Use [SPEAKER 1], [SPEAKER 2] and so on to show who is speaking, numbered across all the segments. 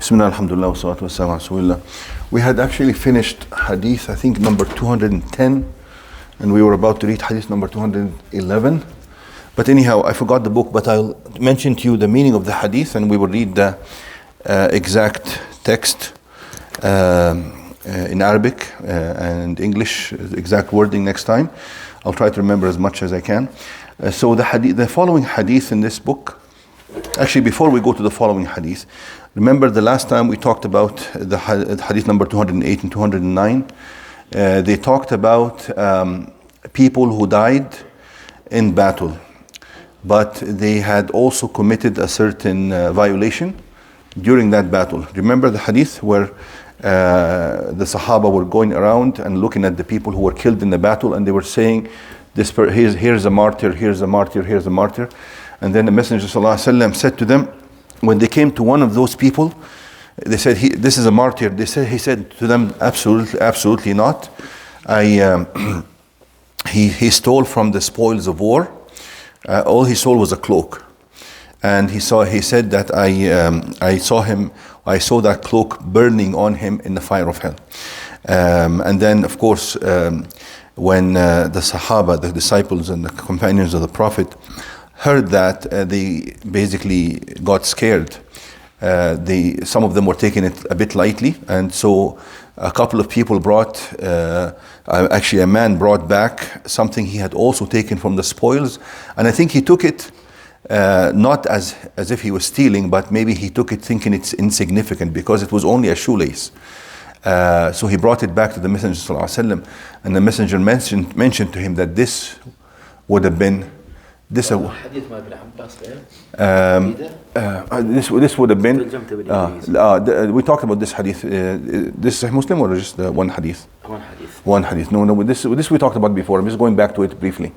[SPEAKER 1] Bismillah, alhamdulillah, wa salatu wa salam ala Rasulillah. We had actually finished hadith, I think, number 210, and we were about to read hadith number 211. But anyhow, I forgot the book, but I'll mention to you the meaning of the hadith, and we will read the exact text in Arabic and English, the exact wording next time. I'll try to remember as much as I can. So the following hadith in this book, actually before we go to the following hadith, remember the last time we talked about the hadith number 208 and 209. They talked about people who died in battle, but they had also committed a certain violation during that battle. Remember the hadith where the Sahaba were going around and looking at the people who were killed in the battle, and they were saying, here's a martyr, here's a martyr, here's a martyr. And then the Messenger ﷺ said to them, when they came to one of those people, they said, this is a martyr. He said to them, absolutely not. He stole from the spoils of war. All he stole was a cloak. And he said that I saw that cloak burning on him in the fire of hell. And then, of course, when the Sahaba, the disciples and the companions of the Prophet, heard that, they basically got scared. Some of them were taking it a bit lightly, and so a couple of people actually a man brought back something he had also taken from the spoils, and I think he took it not as if he was stealing, but maybe he took it thinking it's insignificant because it was only a shoelace. So he brought it back to the Messenger ﷺ, and the Messenger mentioned to him that this would have been this would have been we talked about this hadith. This is Muslim or just one hadith? One hadith. No, this we talked about before. I'm just going back to it briefly.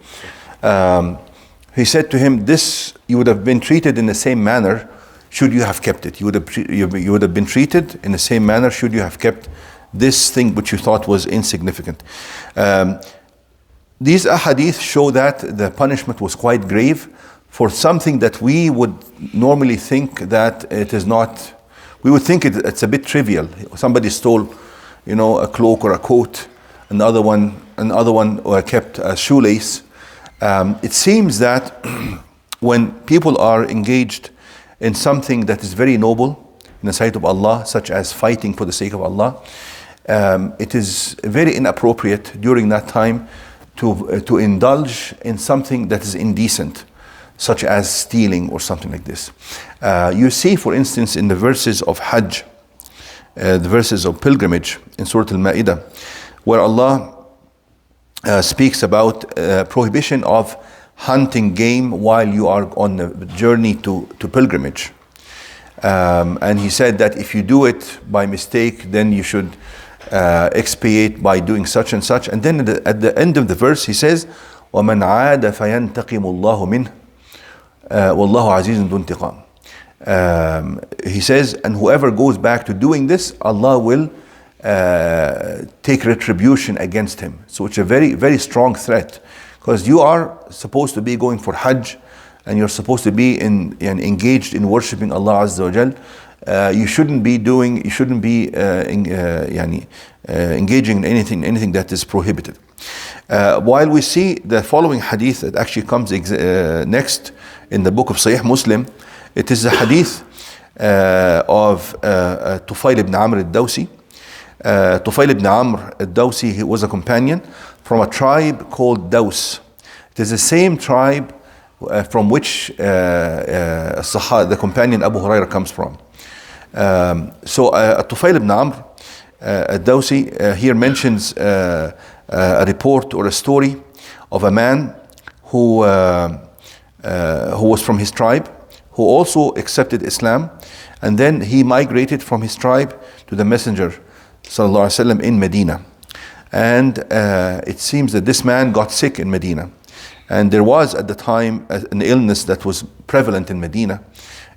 [SPEAKER 1] He said to him, this you would have been treated in the same manner should you have kept it. You would have been treated in the same manner should you have kept this thing which you thought was insignificant. These ahadith show that the punishment was quite grave for something that we would normally think that it is not. We would think it's a bit trivial. Somebody stole, a cloak or a coat, another one kept a shoelace. It seems that when people are engaged in something that is very noble in the sight of Allah, such as fighting for the sake of Allah, it is very inappropriate during that time to indulge in something that is indecent, such as stealing or something like this. You see, for instance, in the verses of Hajj, the verses of pilgrimage in Surah Al-Ma'idah, where Allah speaks about prohibition of hunting game while you are on the journey to pilgrimage. And he said that if you do it by mistake, then you should expiate by doing such and such. And then at the end of the verse he says, وَمَنْ عَادَ فَيَنْتَقِمُ اللَّهُ مِنْهُ وَاللَّهُ عَزِيزٌ ذُو انتقام. He says, and whoever goes back to doing this, Allah will take retribution against him. So it's a very, very strong threat, because you are supposed to be going for Hajj, and you're supposed to be engaged in worshipping Allah Azza wa Jal. You shouldn't be engaging in anything that is prohibited. While we see the following hadith that actually comes next in the book of Sahih Muslim, it is the hadith of Tufail ibn Amr al-Dawsi. Tufail ibn Amr al-Dawsi, he was a companion from a tribe called Daws. It is the same tribe from which the companion Abu Hurairah comes from. So Tufail ibn Amr al-Dawsi here mentions a report or a story of a man who was from his tribe, who also accepted Islam, and then he migrated from his tribe to the Messenger sallallahu alaihi wasallam in Medina. And it seems that this man got sick in Medina, and there was at the time an illness that was prevalent in Medina.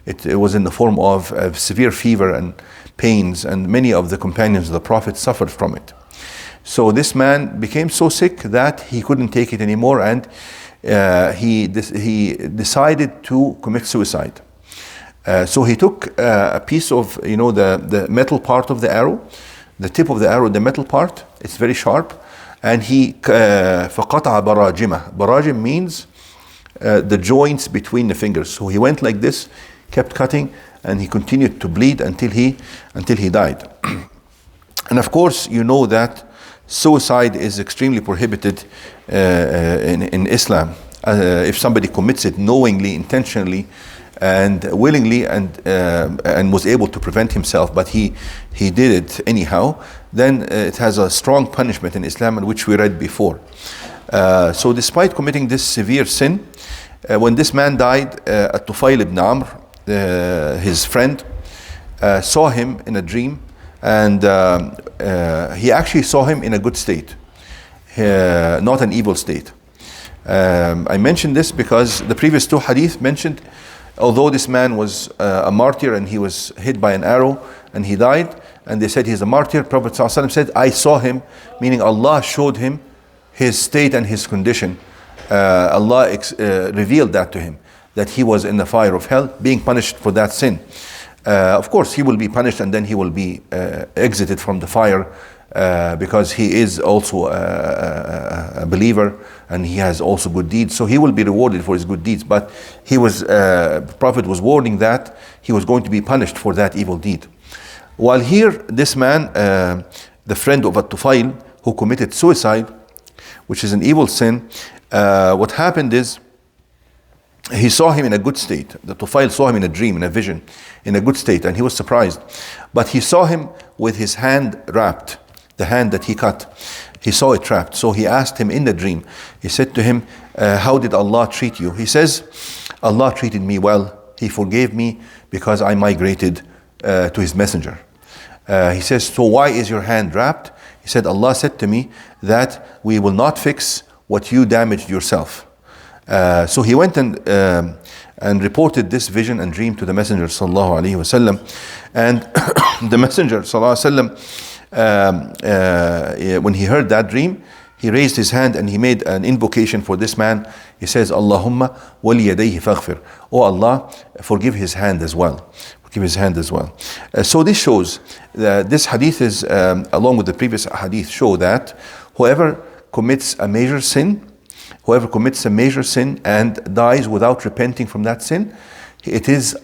[SPEAKER 1] It was in the form of severe fever and pains, and many of the companions of the Prophet suffered from it. So this man became so sick that he couldn't take it anymore, and he decided to commit suicide. So he took a piece of, the metal part of the arrow, the tip of the arrow, the metal part, it's very sharp, and he فَقَطَعَ بَرَاجِمَهُ. Barajim means the joints between the fingers. So he went like this, kept cutting, and he continued to bleed until he died. And of course, you know that suicide is extremely prohibited in Islam. If somebody commits it knowingly, intentionally, and willingly, and was able to prevent himself, but he did it anyhow, then it has a strong punishment in Islam, which we read before. So despite committing this severe sin, when this man died, At-Tufail ibn Amr, his friend, saw him in a dream, and he actually saw him in a good state, not an evil state. I mentioned this because the previous two hadith mentioned, although this man was a martyr and he was hit by an arrow and he died, and they said he's a martyr, Prophet ﷺ said, I saw him, meaning Allah showed him his state and his condition. Allah revealed that to him, that he was in the fire of hell, being punished for that sin. Of course, he will be punished, and then he will be exited from the fire, because he is also a believer, and he has also good deeds. So he will be rewarded for his good deeds. But Prophet was warning that he was going to be punished for that evil deed. While here, this man, the friend of At-Tufail, who committed suicide, which is an evil sin, what happened is, he saw him in a good state. The Tufail saw him in a dream, in a vision, in a good state, and he was surprised. But he saw him with his hand wrapped, the hand that he cut. He saw it wrapped. So he asked him in the dream, he said to him, how did Allah treat you? He says, Allah treated me well. He forgave me because I migrated to His messenger. He says, so why is your hand wrapped? He said, Allah said to me that we will not fix what you damaged yourself. So he went and reported this vision and dream to the Messenger sallallahu alaihi wasallam, and the Messenger sallallahu alaihi wasallam, when he heard that dream, he raised his hand and he made an invocation for this man. He says, Allahumma wali yadayhi faghfir. Oh Allah, forgive his hand as well. Forgive his hand as well. So this shows that this hadith is, along with the previous hadith, show that whoever commits a major sin, and dies without repenting from that sin, he is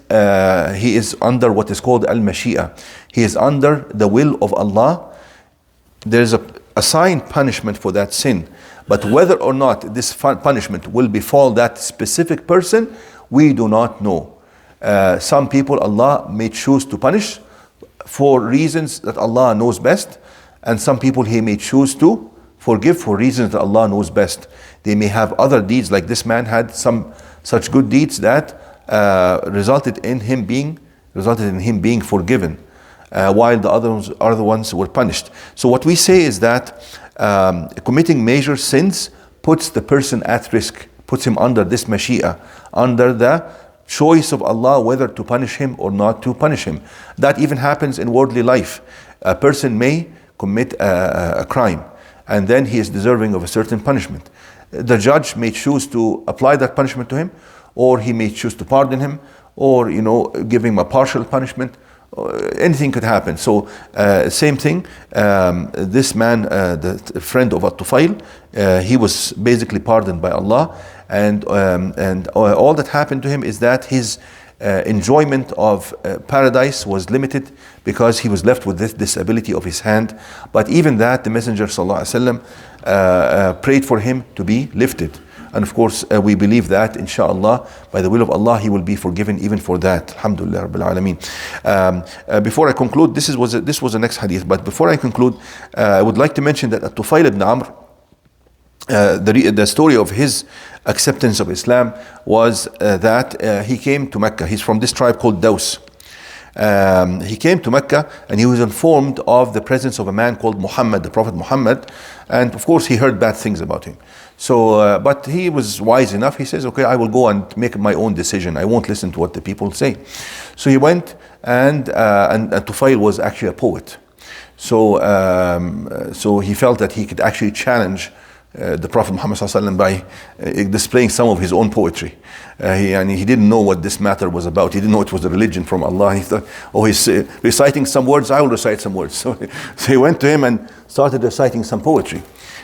[SPEAKER 1] under what is called al-mashi'a. He is under the will of Allah. There is a assigned punishment for that sin, but whether or not this punishment will befall that specific person, we do not know. Some people Allah may choose to punish for reasons that Allah knows best, and some people He may choose to forgive for reasons that Allah knows best. They may have other deeds, like this man had some such good deeds that resulted in him being forgiven, while the other ones were punished. So what we say is that committing major sins puts the person at risk, puts him under this mashi'a, under the choice of Allah whether to punish him or not to punish him. That even happens in worldly life. A person may commit a crime, and then he is deserving of a certain punishment. The judge may choose to apply that punishment to him, or he may choose to pardon him, or give him a partial punishment. Anything could happen. So same thing, this man, the friend of At-Tufail, he was basically pardoned by Allah, and all that happened to him is that his enjoyment of paradise was limited because he was left with this disability of his hand. But even that, the Messenger ﷺ prayed for him to be lifted. And of course, we believe that, inshallah, by the will of Allah, he will be forgiven even for that. Alhamdulillah Rabbil Alameen. Before I conclude, this was the next hadith. But before I conclude, I would like to mention that At-Tufail ibn Amr, the story of his acceptance of Islam was that he came to Mecca. He's from this tribe called Daws. He came to Mecca and he was informed of the presence of a man called Muhammad, the Prophet Muhammad, and of course he heard bad things about him. So, but he was wise enough. He says, okay, I will go and make my own decision. I won't listen to what the people say. So he went, and Tufail was actually a poet. So he felt that he could actually challenge the Prophet Muhammad ﷺ by displaying some of his own poetry. He didn't know what this matter was about. He didn't know it was a religion from Allah. He thought, oh, he's reciting some words, I will recite some words. So he went to him and started reciting some poetry.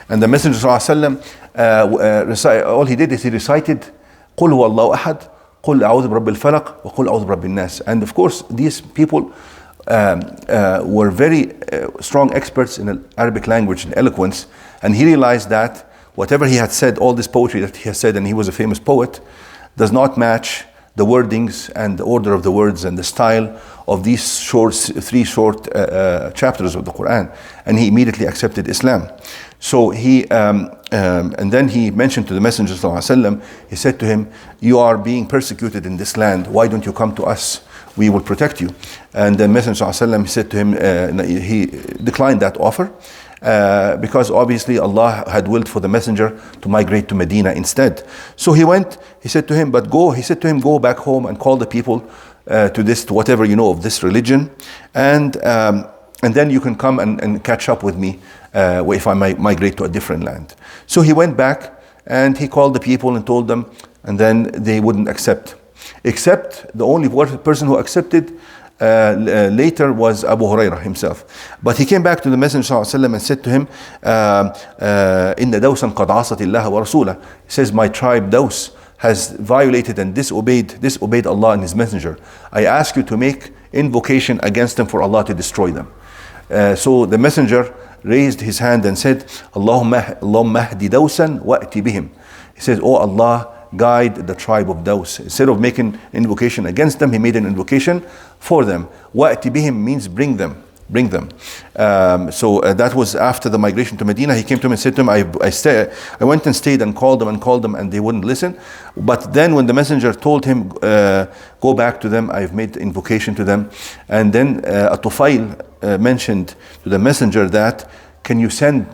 [SPEAKER 1] And the Messenger ﷺ, all he did is he recited, قُلْ هُوَ اللَّهُ أَحَدٌ قُلْ أَعُوذُ بِرَبِّ الْفَلَقِ وَقُلْ أَعُوذُ بِرَبِّ النَّاسِ. And of course, these people were very strong experts in the Arabic language and eloquence, and he realized that whatever he had said, all this poetry that he has said, and he was a famous poet, does not match the wordings and the order of the words and the style of these three short chapters of the Quran, and he immediately accepted Islam. So and then he mentioned to the Messenger ﷺ, he said to him, you are being persecuted in this land, why don't you come to us? We will protect you. And the Messenger ﷺ said to him, he declined that offer, because obviously Allah had willed for the Messenger to migrate to Medina instead. So he went, he said to him, go back home and call the people to whatever you know of this religion, and then you can come and catch up with me if I migrate to a different land. So he went back and he called the people and told them, and then they wouldn't accept. Except the only person who accepted later was Abu Hurairah himself. But he came back to the Messenger ﷺ and said to him, Inna Dawsan qad asat Allah wa rasulah. He says, my tribe Daws has violated and disobeyed Allah and His Messenger. I ask you to make invocation against them for Allah to destroy them. So the Messenger raised his hand and said, Allahumma hdi Dawsan wa'ti bihim. He says, oh Allah, guide the tribe of Daws. Instead of making invocation against them, he made an invocation for them. Wa'ti bihim means bring them. So that was after the migration to Medina. He came to him and said to him, I went and stayed and called them and they wouldn't listen. But then when the Messenger told him, go back to them, I've made invocation to them. And then Tufail mentioned to the Messenger that, can you send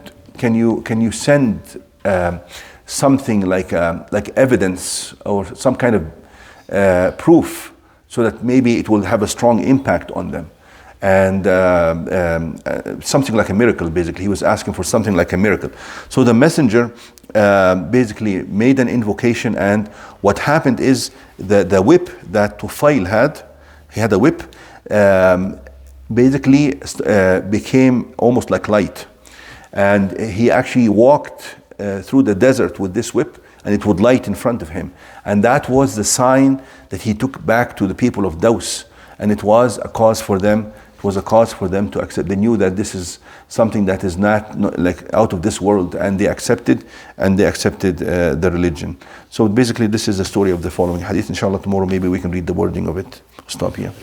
[SPEAKER 1] something like evidence or some kind of proof, so that maybe it will have a strong impact on them. And something like a miracle, basically. He was asking for something like a miracle. So the Messenger basically made an invocation, and what happened is the whip that Tufail had, he had a whip, basically became almost like light. And he actually walked through the desert with this whip, and it would light in front of him. And that was the sign that he took back to the people of Daws. And it was a cause for them to accept. They knew that this is something that is not like out of this world, and they accepted the religion. So basically this is the story of the following hadith. Inshallah tomorrow maybe we can read the wording of it. Stop here.